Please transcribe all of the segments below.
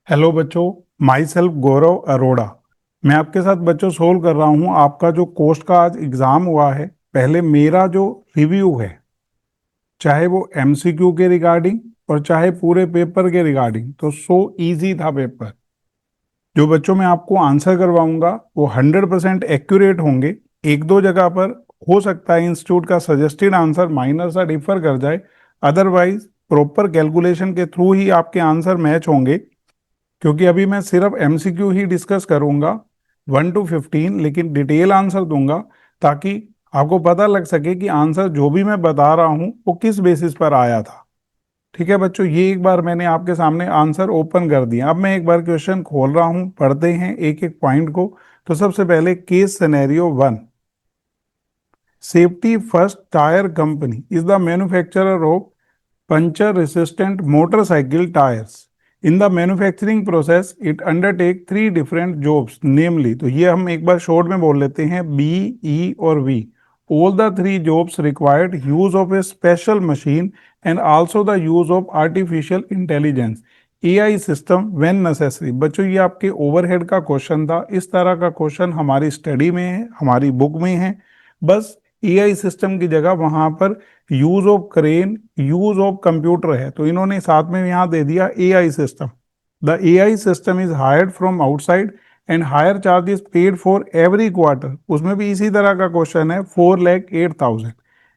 Hello बच्चों। My self गौरव अरोड़ा। मैं आपके साथ बच्चों सोल्व कर रहा हूँ आपका जो कोस्ट का आज एग्ज़ाम हुआ है। पहले मेरा जो रिव्यू है, चाहे वो एमसीक्यू के रिगार्डिंग और चाहे पूरे पेपर के रिगार्डिंग, तो सो इजी था पेपर। जो बच्चों मैं आपको आंसर करवाऊंगा वो 100% एक्यूरेट होंगे। एक दो जगह पर हो सकता है इंस्टीट्यूट का सजेस्टेड आंसर माइनर सा डिफर कर जाए, अदरवाइज प्रॉपर कैलकुलेशन के थ्रू ही आपके आंसर मैच होंगे। क्योंकि अभी मैं सिर्फ एमसीक्यू ही डिस्कस करूंगा 1 to 15, लेकिन डिटेल आंसर दूंगा ताकि आपको पता लग सके कि आंसर जो भी मैं बता रहा हूं वो किस बेसिस पर आया था। ठीक है बच्चों, ये एक बार मैंने आपके सामने आंसर ओपन कर दिया। अब मैं एक बार क्वेश्चन खोल रहा हूं, पढ़ते हैं एक एक पॉइंट को। तो सबसे पहले case scenario 1। Safety first tier company is the manufacturer of puncture resistant motorcycle tires. In the manufacturing process, it undertake three different jobs, namely, तो ये हम एक बार शॉर्ट में बोल लेते हैं, B, E और V. All the three jobs required use of a special machine and also the use of artificial intelligence, AI system when necessary. बच्चों ये आपके ओवरहेड का क्वेश्चन था। इस तरह का क्वेश्चन हमारी स्टडी में है, हमारी बुक में है। बस एआई सिस्टम की जगह वहां पर use of crane, use of computer है, तो इन्होंने साथ में यहां दे दिया AI system. The AI system is hired from outside and higher charges paid for every quarter. उसमें भी इसी तरह का क्वेश्चन है, 4,08,000।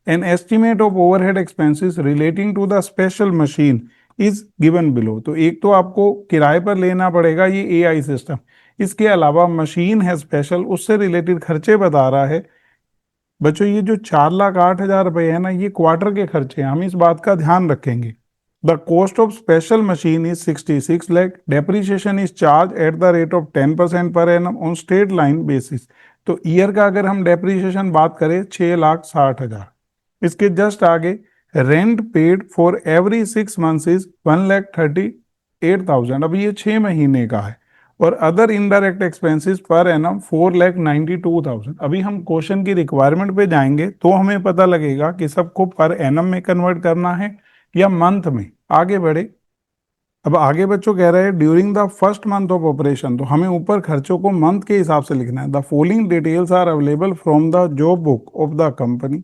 An estimate of overhead expenses relating to the special machine is given below. तो एक तो आपको किराए पर लेना पड़ेगा ये एआई सिस्टम, इसके अलावा मशीन है स्पेशल, उससे रिलेटेड खर्चे बता रहा है। बच्चों ये जो 4,08,000 रुपए है ना, ये क्वार्टर के खर्चे हैं, हम इस बात का ध्यान रखेंगे। The cost of special machine is 66 lakh. Depreciation is charge at the rate of 10% per annum on straight line basis. तो ईयर का अगर हम डेप्रीशिएशन बात करें 6,60,000। इसके जस्ट आगे rent paid for every 6 months is 1,38,000। अब ये 6 महीने का है। और other indirect expenses per annum 4,92,000। अभी हम क्वेश्चन की रिक्वायरमेंट पे जाएंगे तो हमें पता लगेगा कि सबको पर एनम में कन्वर्ट करना है या मंथ में। आगे बढ़े। अब आगे बच्चों कह रहे हैं during the first month of operation, तो हमें ऊपर खर्चों को मंथ के हिसाब से लिखना है। The following details are available from the job book of the company.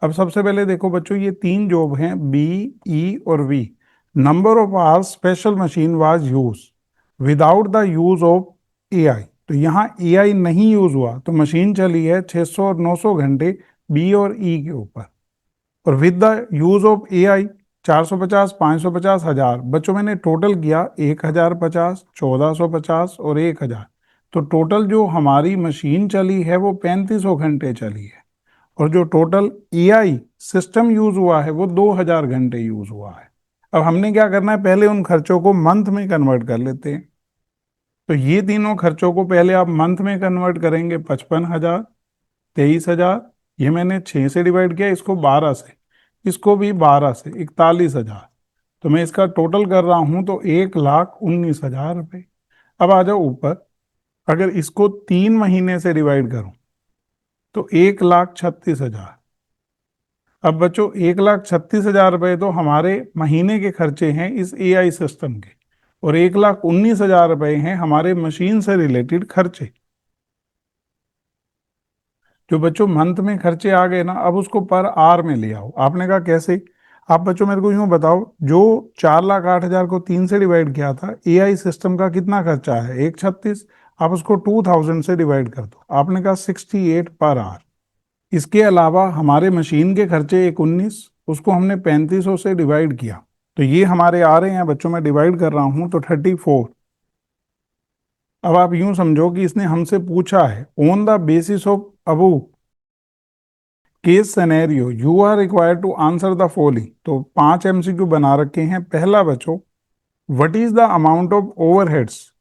अब सबसे पहले देखो बच्चों, ये तीन जॉब हैं, बी, ई और V. Number of hours special machine was use without the use of AI. तो यहाँ एआई नहीं यूज हुआ, तो मशीन चली है 600 और 900 घंटे बी और ई के ऊपर। और with the use of AI 450, 550, 1000। बच्चों मैंने टोटल किया 1,050, 1,450 और 1,000। तो टोटल जो हमारी मशीन चली है वो 3,500 घंटे चली है। और जो टोटल एआई सिस्टम यूज हुआ है वो 2,000 घंटे यूज हुआ है। अब हमने क्या करना है, पहले उन खर्चों को मंथ में कन्वर्ट कर लेते हैं। तो ये तीनों खर्चों को पहले आप मंथ में कन्वर्ट करेंगे। 55,000, 23,000, ये मैंने 6 से डिवाइड किया, इसको 12 से, इसको भी 12 से, 41,000। तो मैं इसका टोटल कर रहा हूं तो 1,19,000 रुपये। अब आ जाओ ऊपर। अगर इसको 3 महीने से डिवाइड करूं तो 1,36,000। अब बच्चों 1,36,000 रुपये तो हमारे महीने के खर्चे हैं इस एआई सिस्टम के, और 1,19,000 रुपये हैं हमारे मशीन से रिलेटेड खर्चे। जो बच्चों मंथ में खर्चे आ गए ना, अब उसको पर आर में ले आओ। आपने कहा कैसे? आप बच्चों मेरे को यूं बताओ, जो 4,08,000 को 3 से डिवाइड किया था, एआई सिस्टम का कितना खर्चा है? 1,36। आप उसको 2,000 से डिवाइड कर दो। आपने कहा 68 पर आर। इसके अलावा हमारे मशीन के खर्चे 1,19, उसको हमने 3,500 से डिवाइड किया, तो ये हमारे आ रहे हैं बच्चों, मैं डिवाइड कर रहा हूं तो 34। अब आप यूं समझो कि इसने हमसे पूछा है on the basis of above case scenario you are required to answer the following. तो 5 एमसीक्यू बना रखे हैं। पहला बच्चों, what is the amount of overheads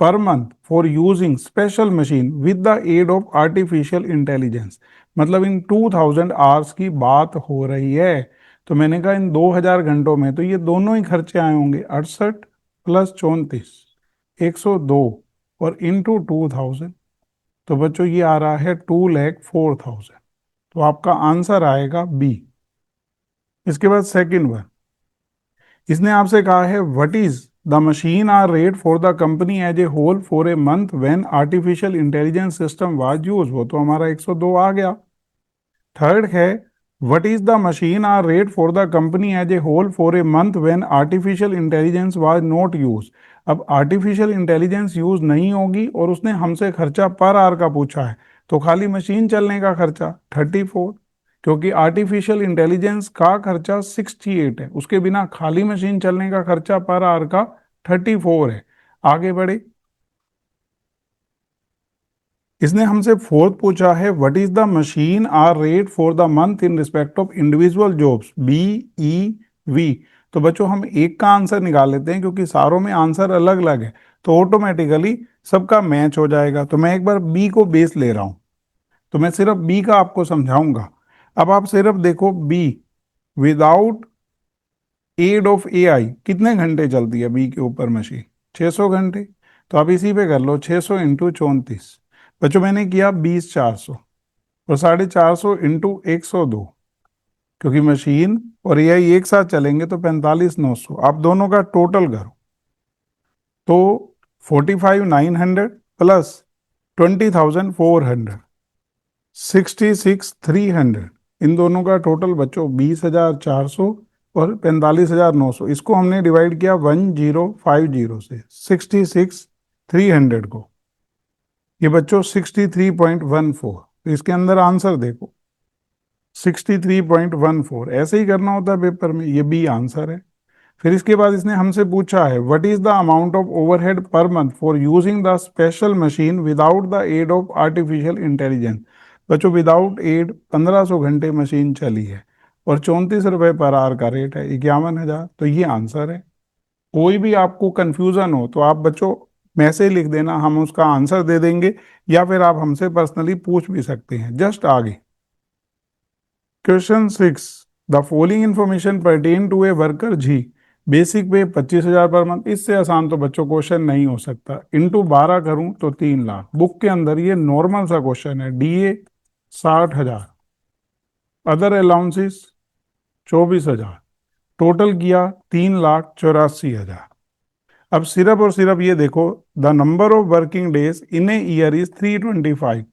per month for using special machine with the aid of artificial intelligence. मतलब इन 2,000 hours की बात हो रही है। तो मैंने कहा इन 2,000 घंटों में तो ये दोनों ही खर्चे आए होंगे, 68 प्लस 34, 102 और इंटू 2,000। तो बच्चों ये आ रहा है 2,04,000। तो आपका आंसर आएगा बी। इसके बाद सेकंड वन, इसने आपसे कहा है what is the machine hour rate for the company as a whole for a month when artificial intelligence system was use, वो तो हमारा 102 आ गया। थर्ड है what is the machine hour rate for the company as a whole for a month when artificial intelligence was not use. अब artificial intelligence use नहीं होगी और उसने हमसे खर्चा पर आवर का पूछा है, तो खाली मशीन चलने का खर्चा 34, क्योंकि आर्टिफिशियल इंटेलिजेंस का खर्चा 68 है, उसके बिना खाली मशीन चलने का खर्चा पर आवर का 34 है। आगे बढ़े, इसने हमसे फोर्थ पूछा है what is the machine hour rate for the month in respect of individual jobs B E V. तो बच्चों हम एक का आंसर निकाल लेते हैं, क्योंकि सारों में आंसर अलग अलग है, तो ऑटोमेटिकली सबका मैच हो जाएगा। तो मैं एक बार बी को बेस ले रहा हूं, तो मैं सिर्फ बी का आपको समझाऊंगा। अब आप सिर्फ देखो B, without aid of AI कितने घंटे चलती है बी के ऊपर मशीन? 600 घंटे। तो आप इसी पे कर लो 600 इंटू 34। बच्चों मैंने किया 20 400, और 450 इंटू 102, क्योंकि मशीन और एआई एक साथ चलेंगे तो 45 900। आप दोनों का टोटल करो तो 45 900 प्लस 20 400 66 300, इन दोनों का टोटल बच्चों 20 400 और 45 900। इसको हमने डिवाइड किया 1050 से 66 300 को, ये बच्चों 63.14। तो इसके अंदर आंसर देखो 63.14, ऐसे ही करना होता है पेपर में, ये बी आंसर है। फिर इसके बाद इसने हमसे पूछा है what is the amount of overhead per month for using the special machine without the aid of artificial intelligence. बच्चों विदाउट एड 1500 घंटे मशीन चली है और 34 रुपए पर आवर का रेट है, 51,000। तो ये आंसर है। कोई भी आपको कंफ्यूजन हो तो आप बच्चों मैसेज लिख देना, हम उसका आंसर दे देंगे, या फिर आप हमसे पर्सनली पूछ भी सकते हैं। जस्ट आगे question 6, the following information pertain to a worker G, basic pay 25,000 per month. इससे आसान तो बच्चों क्वेश्चन नहीं हो सकता। इंटू 12 करूं तो 3 लाख। बुक के अंदर ये नॉर्मल सा क्वेश्चन है। डीए 60,000, अदर अलाउंसेस 24,000, टोटल किया 3,84,000। अब सिर्फ और सिर्फ ये देखो, the number of working days in a year is 325,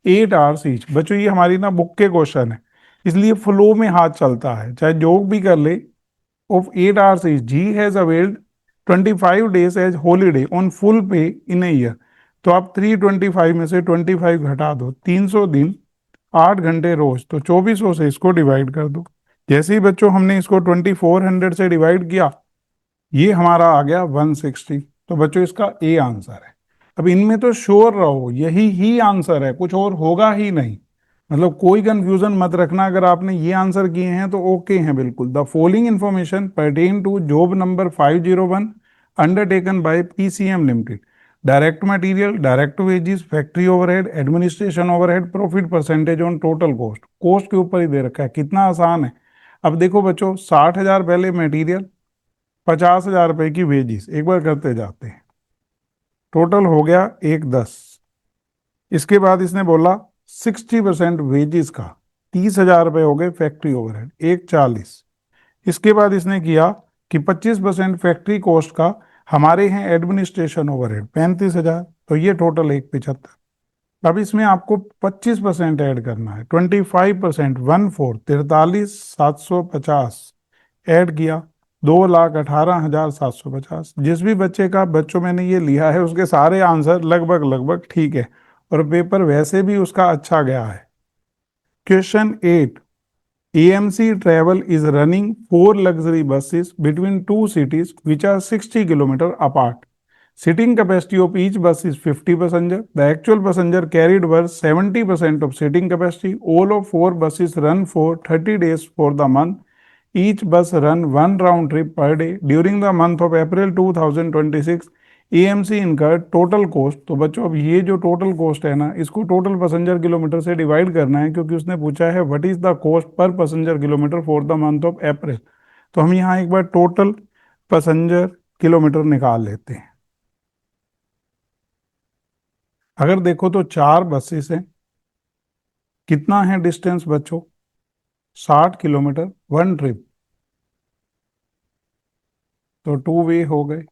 8 hours each. बच्चों ये हमारी ना बुक के क्वेश्चन है, इसलिए फ्लो में हाथ चलता है, चाहे जो भी कर ले। Of 8 hours each G has availed 25 days as holiday on full pay in a year. तो आप 325 में से 25 घटा दो, 300 दिन 8 घंटे रोज, तो 2400 से इसको डिवाइड कर दो। जैसे ही बच्चों हमने इसको 2400 से डिवाइड किया, ये हमारा आ गया 160। तो बच्चों इसका ए आंसर है। अब इनमें तो श्योर रहो यही ही आंसर है, कुछ और होगा ही नहीं। मतलब कोई कंफ्यूजन मत रखना, अगर आपने ये आंसर किए हैं तो ओके हैं बिल्कुल। The following information pertain to job number 501 undertaken by PCM limited, direct material, direct wages, factory overhead, administration overhead, profit percentage on total cost. Cost के ऊपर ही दे रखा है, कितना आसान है। अब देखो बच्चों 60,000 पहले मटेरियल, 50,000 रुपए की वेजिस, एक बार करते जाते हैं। टोटल हो गया 110। इसके बाद इसने बोला 60% वेजिस का, 30,000 रुपए हो गए फैक्ट्री ओवरहेड, 140। इसके बाद इसने किया कि 25% फैक्ट्री कॉस्ट का हमारे हैं एडमिनिस्ट्रेशन ओवरहेड, 35,000। तो ये टोटल 175। अब इसमें आपको 25% ऐड करना है, 25%, 1/4, 43,750 ऐड किया, 2,18,750। जिस भी बच्चे का, बच्चों मैंने ये लिया है उसके सारे आंसर लगभग लगभग ठीक है, और पेपर वैसे भी उसका अच्छा गया है। Question 8, AMC travel is running 4 luxury buses between 2 cities which are 60 kilometers apart. Sitting capacity of each bus is 50 passengers. The actual passenger carried were 70% of sitting capacity. All of 4 buses run for 30 days for the month. Each bus run one round trip per day. During the month of April 2026, AMC इनका total cost. तो बच्चों अब ये जो total cost है ना, इसको total passenger kilometre से डिवाइड करना है, क्योंकि उसने पूछा है what is the cost per passenger kilometre for the month of अप्रैल। तो हम यहाँ एक बार टोटल पैसेंजर किलोमीटर निकाल लेते हैं। अगर देखो तो 4 बसेस हैं, कितना है डिस्टेंस बच्चों? 60 किलोमीटर, वन ट्रिप, तो 2 वे हो गए।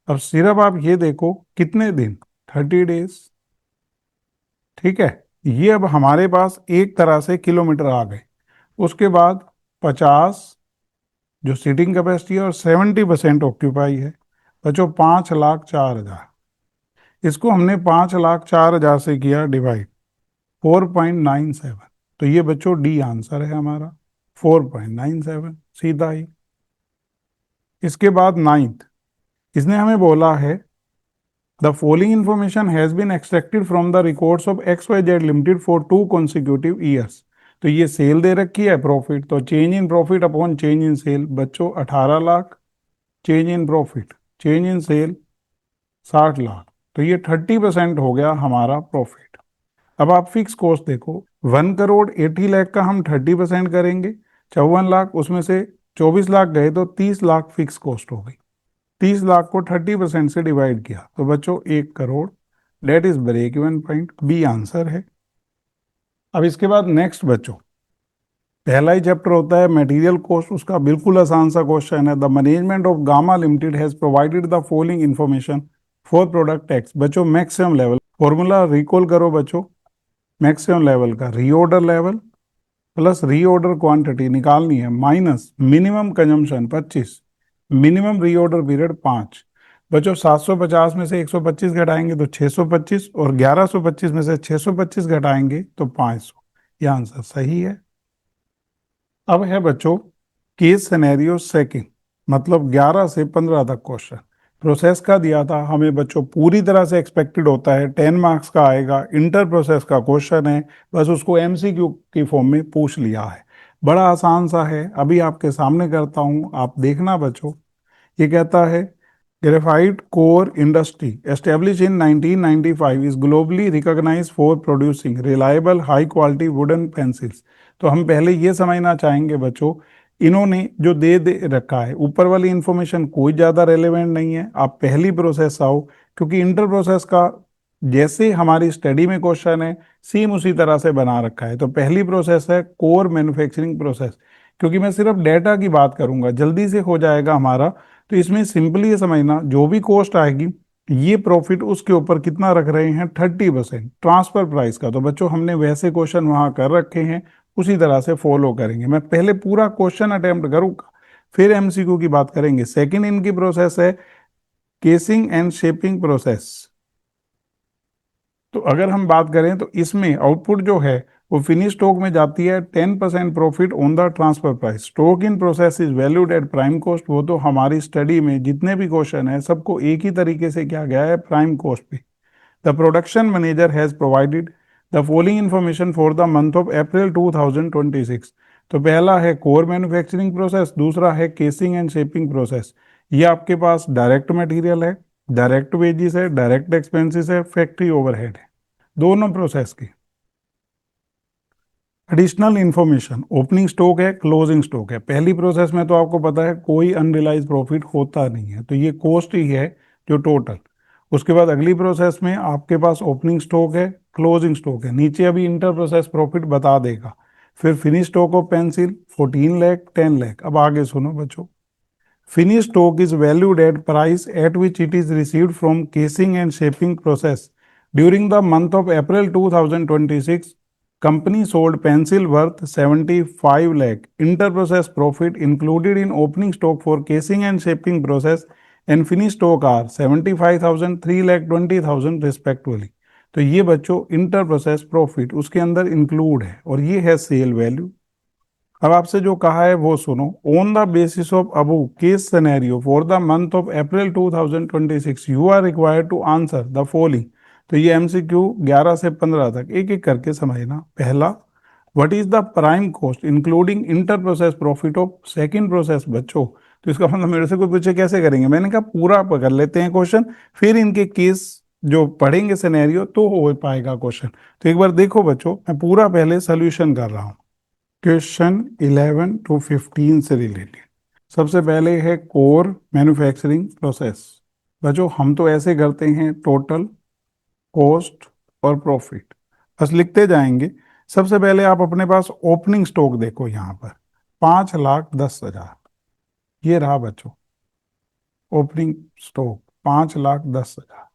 अब सिर्फ आप ये देखो कितने दिन, 30 डेज। ठीक है, ये अब हमारे पास एक तरह से किलोमीटर आ गए। उसके बाद 50 जो सीटिंग कैपेसिटी है और 70% ऑक्यूपाई है, बच्चों 5,04,000। इसको हमने 5,04,000 से किया डिवाइड, 4.97। तो ये बच्चों डी आंसर है हमारा, 4.97 सीधा ही। इसके बाद नाइन्थ, इसने हमें बोला है the following information has been extracted from the records of X Y Z limited for 2 consecutive years. तो ये सेल दे रखी है, प्रॉफिट, तो change in profit upon change in sale, बच्चों 18 lakh, change in profit, change in sale 60 lakh. तो ये 30% हो गया हमारा प्रॉफिट। अब आप फिक्स कॉस्ट देखो, 1,80,00,000 का हम 30% करेंगे, 54 लाख, उसमें से 24 लाख गए तो 30 लाख फिक्स कॉस्ट हो गई। 30 लाख को 30% से डिवाइड किया तो बच्चों 1 crore, that is break even point, B answer है। अब इसके बाद नेक्स्ट बच्चों, पहला ही चैप्टर होता है मटेरियल कॉस्ट, उसका बिल्कुल आसान सा क्वेश्चन है, the management of gamma limited has provided the following information for product x. बच्चों मैक्सिमम लेवल फॉर्मूला रिकॉल करो बच्चों, मैक्सिमम लेवल का reorder level plus reorder quantity निकालनी है, minus minimum consumption 25, minimum reorder period 5। बच्चों 750 में से 125 घटाएंगे तो 625, और 1125 में से 625 घटाएंगे तो 500। ये आंसर सही है। अब है बच्चों केस सिनेरियो सेकंड, मतलब 11 से 15 तक क्वेश्चन। प्रोसेस का दिया था हमें बच्चों, पूरी तरह से एक्सपेक्टेड होता है, 10 मार्क्स का आएगा, इंटर प्रोसेस का क्वेश्चन है, बस उसको एमसीक्यू की फॉर्म में पूछ लिया है। बड़ा आसान सा है, अभी आपके सामने करता हूं, आप देखना बच्चों। ये कहता है graphite core industry establish in 1995 is globally recognised for producing reliable high quality wooden pencils. तो हम पहले ये समझना चाहेंगे बच्चों, इन्होंने जो दे रखा है ऊपर वाली इंफॉर्मेशन कोई ज़्यादा रेलेवेंट नहीं है, आप पहली प्रोसेस आओ, क्योंकि इंटर प्रोसेस का जैसे हमारी स्टडी में क्वेश्चन है सेम उसी तरह से बना रखा है। तो पहली प्रोसेस है कोर मैन्युफैक्चरिंग प्रोसेस, क्योंकि मैं सिर्फ डेटा की बात करूंगा, जल्दी से हो जाएगा हमारा। तो इसमें सिंपली ये समझना, जो भी कॉस्ट आएगी ये प्रॉफिट उसके ऊपर कितना रख रहे हैं, 30% ट्रांसफर प्राइस का। तो बच्चों हमने वैसे क्वेश्चन वहां कर रखे हैं, उसी तरह से फॉलो करेंगे। मैं पहले पूरा क्वेश्चन अटेम्प्ट करूंगा, फिर एमसीक्यू की बात करेंगे। सेकंड इनकी प्रोसेस है केसिंग एंड शेपिंग प्रोसेस। तो अगर हम बात करें तो इसमें आउटपुट जो है वो फिनिश स्टॉक में जाती है, 10% profit on the transfer price. Stock in process is valued at prime cost. वो तो हमारी स्टडी में जितने भी क्वेश्चन है सबको एक ही तरीके से किया गया है, प्राइम कॉस्ट पे। The production manager has provided the following information for the month of April 2026। तो पहला है कोर मैन्युफैक्चरिंग प्रोसेस, दूसरा है केसिंग एंड शेपिंग प्रोसेस। ये आपके पास डायरेक्ट मटेरियल है, डायरेक्ट वेजेस है, डायरेक्ट एक्सपेंसेस है, फैक्ट्री ओवरहेड है, दोनों प्रोसेस की। एडिशनल इंफॉर्मेशन, ओपनिंग स्टॉक है, क्लोजिंग स्टॉक है। पहली प्रोसेस में तो आपको पता है कोई अनरियलाइज प्रॉफिट होता नहीं है, तो ये कॉस्ट ही है जो टोटल। उसके बाद अगली प्रोसेस में आपके पास ओपनिंग स्टॉक है, क्लोजिंग स्टॉक है, नीचे अभी इंटर प्रोसेस प्रॉफिट बता देगा। फिर finish stock of pencil 14 lakh, 10 lakh. अब आगे सुनो बच्चों, finished stock is valued at price at which it is received from casing and shaping process. During the month of April 2026, company sold pencil worth 75 lakh. Inter-process profit included in opening stock for casing and shaping process and finished stock are 75,000, 3 lakh 20,000 respectively. तो ये बच्चों inter process profit उसके अंदर include है, और ये है cell value. अब आपसे जो कहा है वो सुनो, on the basis of above case scenario for the month of April 2026 you are required to answer the following. तो ये एमसीक्यू 11 से 15 तक एक एक करके समझना। पहला, what is the prime cost including inter process profit of second process. बच्चों तो इसका मतलब मेरे से कोई पूछे कैसे करेंगे, मैंने कहा पूरा कर लेते हैं क्वेश्चन, फिर इनके केस जो पढ़ेंगे सिनेरियो तो हो पाएगा क्वेश्चन। तो एक बार देखो बच्चों, मैं पूरा पहले सोल्यूशन कर रहा हूँ। क्वेश्चन 11 to 15 से रिलेटेड सबसे पहले है कोर मैन्युफैक्चरिंग प्रोसेस। बच्चों हम तो ऐसे करते हैं, टोटल कॉस्ट और प्रॉफिट बस लिखते जाएंगे। सबसे पहले आप अपने पास ओपनिंग स्टॉक देखो, यहाँ पर 5,10,000 ये रहा बच्चों ओपनिंग स्टॉक। 5,10,000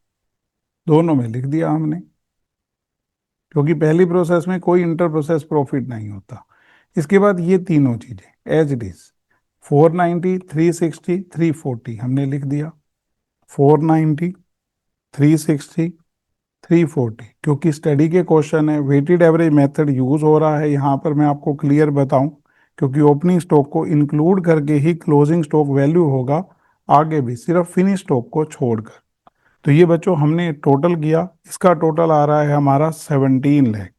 दोनों में लिख दिया हमने, क्योंकि पहली प्रोसेस में कोई इंटर प्रोसेस प्रॉफिट नहीं होता। इसके बाद ये तीनों चीजें एज इट इज 490, 360, 340 हमने लिख दिया। 490, 360, 340, क्योंकि स्टडी के क्वेश्चन है, वेटेड एवरेज मेथड यूज हो रहा है यहाँ पर, मैं आपको क्लियर बताऊं, क्योंकि ओपनिंग स्टॉक को इंक्लूड करके ही क्लोजिंग स्टॉक वैल्यू होगा आगे भी, सिर्फ फिनिश स्टॉक को छोड़कर। तो ये बच्चों हमने टोटल किया, इसका टोटल आ रहा है हमारा 17 लाख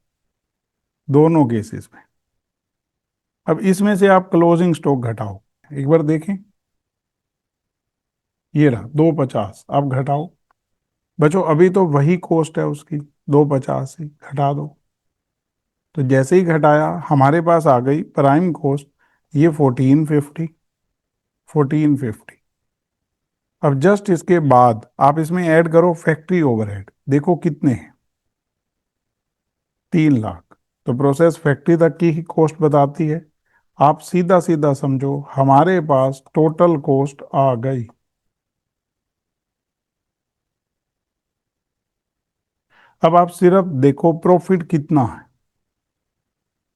दोनों केसेस में। अब इसमें से आप क्लोजिंग स्टॉक घटाओ, एक बार देखें, ये रहा 250, आप घटाओ बच्चों, अभी तो वही कॉस्ट है उसकी, 250 ही घटा दो। तो जैसे ही घटाया हमारे पास आ गई प्राइम कॉस्ट, ये 1450, 1450। अब जस्ट इसके बाद आप इसमें ऐड करो फैक्ट्री ओवरहेड, देखो कितने हैं, 3 लाख। तो प्रोसेस फैक्ट्री तक की ही कॉस्ट बताती है। आप सीधा सीधा समझो हमारे पास टोटल कॉस्ट आ गई। अब आप सिर्फ देखो प्रॉफिट कितना है,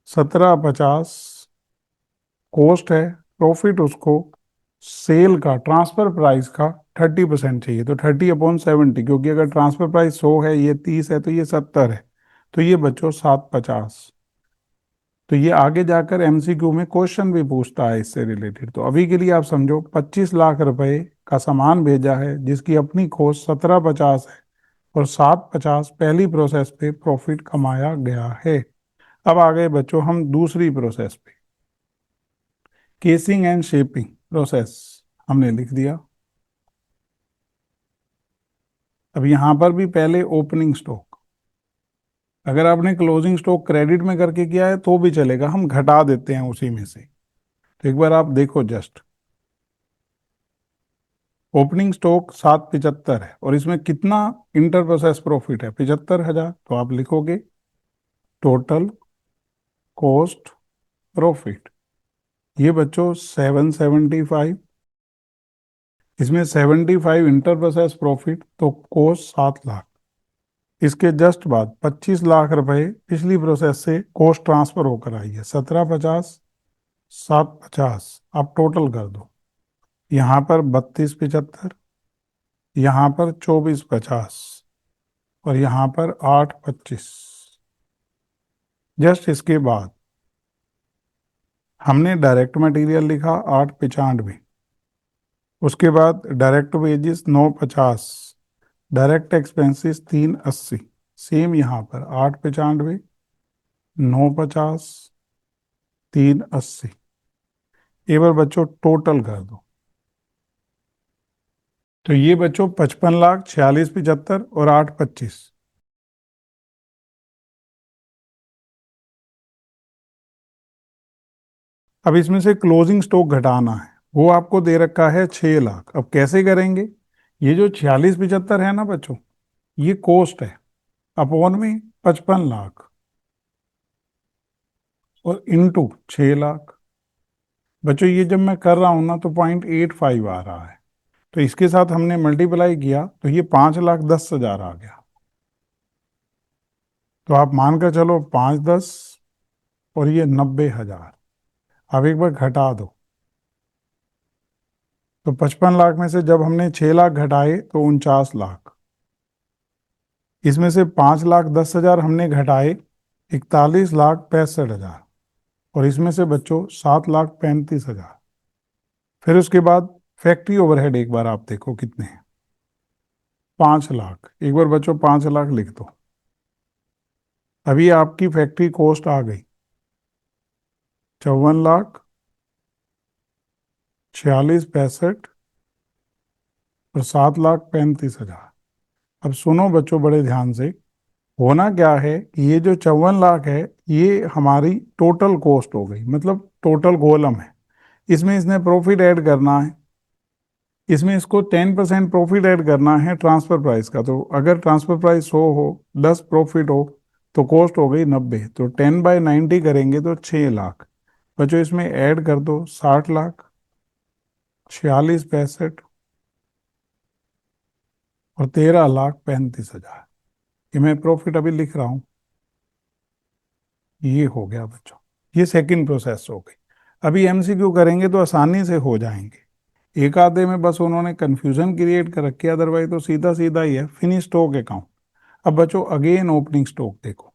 1750 कॉस्ट है, प्रॉफिट उसको सेल का ट्रांसफर प्राइस का 30% चाहिए, तो 30/70, क्योंकि अगर ट्रांसफर प्राइस 100 है, ये 30 है, तो ये 70 है, तो ये बच्चों 750। तो ये आगे जाकर एमसीक्यू में क्वेश्चन भी पूछता है इससे रिलेटेड। तो अभी के लिए आप समझो 25 लाख रुपए का सामान भेजा है जिसकी अपनी कॉस्ट 1750 है, और 750 पहली प्रोसेस पे प्रॉफिट कमाया गया है। अब आ गए बच्चों हम दूसरी प्रोसेस पे, केसिंग एंड शेपिंग प्रोसेस हमने लिख दिया। अब यहां पर भी पहले ओपनिंग स्टॉक, अगर आपने क्लोजिंग स्टॉक क्रेडिट में करके किया है तो भी चलेगा, हम घटा देते हैं उसी में से। तो एक बार आप देखो जस्ट, ओपनिंग स्टॉक 775 है, और इसमें कितना इंटर प्रोसेस प्रॉफिट है, 75,000। तो आप लिखोगे टोटल कॉस्ट प्रॉफिट, ये बच्चों 775, इसमें 75 इंटर प्रोसेस प्रॉफिट, तो कॉस्ट 7 लाख। इसके जस्ट बाद 25 लाख रुपए पिछली प्रोसेस से कॉस्ट ट्रांसफर होकर आई है, 1750, 750, आप टोटल कर दो, यहाँ पर 3275, यहाँ पर 2450, और यहाँ पर 825। जस्ट इसके बाद हमने डायरेक्ट मटेरियल लिखा 895, उसके बाद direct wages 950, direct expenses 380, same यहाँ पर 895, 950, 380। एक बार बच्चों टोटल कर दो, तो ये बच्चों 55 लाख, 4675 और 825। अब इसमें से क्लोजिंग स्टॉक घटाना है, वो आपको दे रखा है 6 लाख। अब कैसे करेंगे, ये जो 4675 है ना बच्चों, ये कॉस्ट है, अपॉन में 55 लाख, और इनटू 6 लाख। बच्चों ये जब मैं कर रहा हूं ना तो 0.85 आ रहा है, तो इसके साथ हमने मल्टीप्लाई किया तो ये 5,10,000 आ गया। तो आप मान कर चलो 510, और ये 90,000। अब एक बार घटा दो, तो 55 लाख में से जब हमने 6 लाख घटाए तो 49 लाख, इसमें से 5,10,000 हमने घटाए 41,65,000, और इसमें से बच्चों 7,35,000। फिर उसके बाद फैक्ट्री ओवरहेड एक बार आप देखो कितने हैं, 5 लाख। एक बार बच्चों 5 लाख लिख दो। अभी आपकी फैक्ट्री कॉस्ट आ गई 54,46,65 और 7,35,000। अब सुनो बच्चों बड़े ध्यान से, होना क्या है कि ये जो 54 लाख है, ये हमारी टोटल कॉस्ट हो गई, मतलब टोटल कॉलम है, इसमें इसने प्रॉफिट ऐड करना है, इसमें इसको 10% प्रॉफिट ऐड करना है ट्रांसफर प्राइस का। तो अगर ट्रांसफर प्राइस 100 हो, 10 प्रॉफिट हो, तो कॉस्ट हो गई 90, तो 10/90 करेंगे तो 6 लाख। बच्चों इसमें ऐड कर दो 60 लाख, 46,65, और 13,35,000। ये मैं प्रॉफिट अभी लिख रहा हूँ। ये हो गया बच्चों, ये सेकंड प्रोसेस हो गई। अभी एमसीक्यू करेंगे तो आसानी से हो जाएंगे। एक आधे में बस उन्होंने कंफ्यूजन क्रिएट कर रखी है, अदरवाइज तो सीधा सीधा ही है। Finish stock account. अब बच्चों अगेन ओपनिंग स्टॉक देखो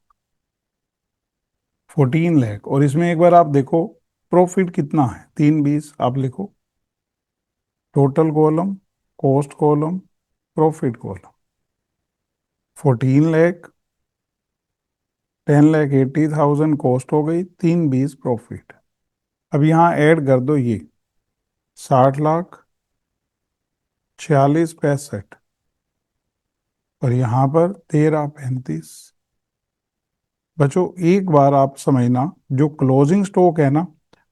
14 लाख, और इसमें एक बार आप देखो प्रॉफिट कितना है, 320 आप लिखो। Total column, cost column, profit column. 14 lakh, 10,80,000 cost हो गई, 320 प्रॉफिट। अब यहाँ ऐड कर दो ये 60 लाख, 46,65, और यहाँ पर 13,35। बच्चों एक बार आप समझना, जो क्लोजिंग स्टॉक है ना,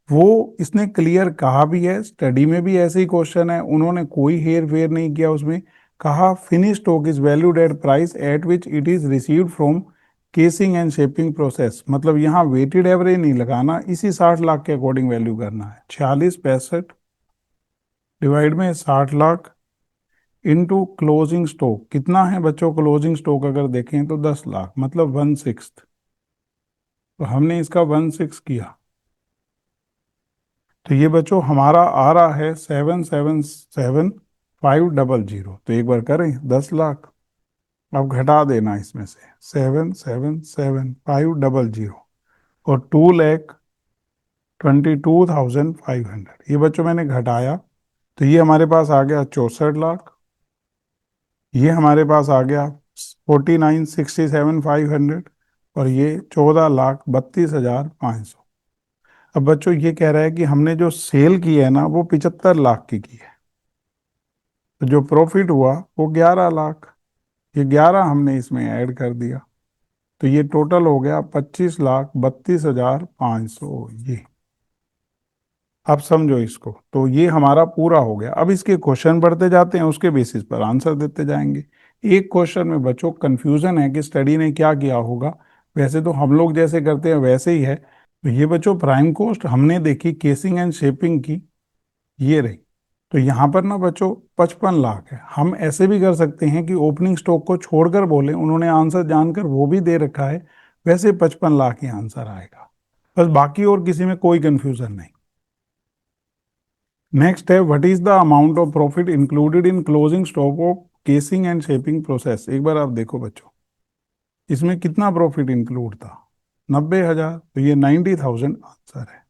वो इसने क्लियर कहा भी है, स्टडी में भी ऐसे ही क्वेश्चन है, उन्होंने कोई हेर फेर नहीं किया उसमें। कहा finish stock is valued at price at which it is received from casing and shaping process. मतलब यहाँ वेटेड एवरेज नहीं लगाना, इसी 60 लाख के अकॉर्डिंग वैल्यू करना है। 46,65 डिवाइड में 60 लाख इनटू क्लोजिंग स्टॉक कितना है बच्चों, क्लोजिंग स्टॉक अगर देखें तो 10 लाख, मतलब 1/6। तो हमने इसका 1/6 किया, तो ये बच्चों हमारा आ रहा है 7,77,500। तो एक बार करें 10 लाख, अब घटा देना इसमें से 7,77,500, और 2,22,500। ये बच्चों मैंने घटाया, तो ये हमारे पास आ गया 64 लाख। ये हमारे पास आ गया 49,67,500, और ये 14,32,500। अब बच्चों ये कह रहा है कि हमने जो सेल की है ना वो 75 लाख की है, तो जो प्रॉफिट हुआ वो 11 लाख। ये 11 हमने इसमें ऐड कर दिया, तो ये टोटल हो गया 25,32,500। ये आप समझो इसको, तो ये हमारा पूरा हो गया। अब इसके क्वेश्चन बढ़ते जाते हैं, उसके बेसिस पर आंसर देते जाएंगे। एक क्वेश्चन में बच्चों कंफ्यूजन है कि स्टडी ने क्या किया होगा। वैसे तो हम लोग जैसे करते हैं वैसे ही है। तो ये बच्चों प्राइम कॉस्ट हमने देखी केसिंग एंड शेपिंग की, ये रही। तो यहाँ पर ना बच्चों 55 लाख है। हम ऐसे भी कर सकते हैं कि ओपनिंग स्टॉक को छोड़कर बोले, उन्होंने आंसर जानकर वो भी दे रखा है, वैसे 55 लाख ही आंसर आएगा। बस बाकी और किसी में कोई कंफ्यूजन नहीं। नेक्स्ट है what is the amount of profit included in closing stock of casing and shaping process. एक बार आप देखो बच्चों, इसमें कितना प्रॉफिट इंक्लूड था, 90,000। तो ये 90,000 आंसर है।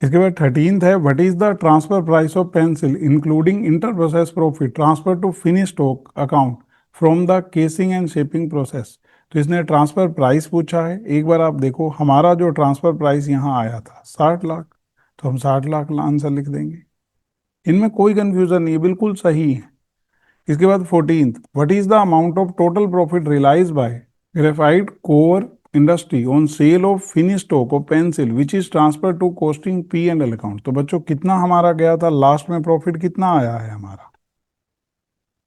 इसके बाद 13th है what is the transfer price of pencil including inter process profit transfer to finish stock account from the casing and shaping process. तो इसने ट्रांसफर प्राइस पूछा है। एक बार आप देखो हमारा जो ट्रांसफर प्राइस यहाँ आया था 60 लाख, तो हम 60 लाख आंसर लिख देंगे। इनमें कोई कंफ्यूजन नहीं है, बिल्कुल सही है। इसके बाद 14th what is the amount of total profit realise by graphite core industry on sale of finish stock of pencil which is transfer to costing P&L account. तो बच्चों कितना हमारा गया था, लास्ट में प्रॉफिट कितना आया है हमारा,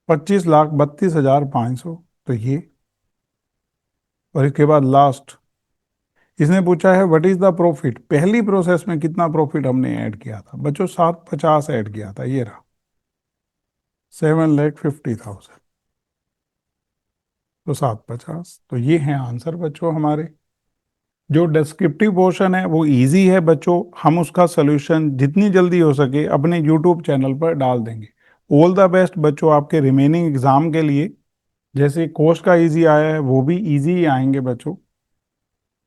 25,32,500। तो ये, और इसके बाद लास्ट इसने पूछा है व्हाट इज द प्रॉफिट, पहली प्रोसेस में कितना प्रॉफिट हमने ऐड किया था बच्चों, 750 ऐड किया था। ये रहा 7,50,000। तो 750, तो ये है आंसर बच्चों हमारे। जो डिस्क्रिप्टिव पोर्शन है वो इजी है बच्चों, हम उसका सोल्यूशन जितनी जल्दी हो सके अपने यूट्यूब चैनल पर डाल देंगे। ऑल द बेस्ट बच्चों आपके रिमेनिंग एग्जाम के लिए। जैसे कोर्स का इजी आया है वो भी इजी ही आएंगे बच्चों।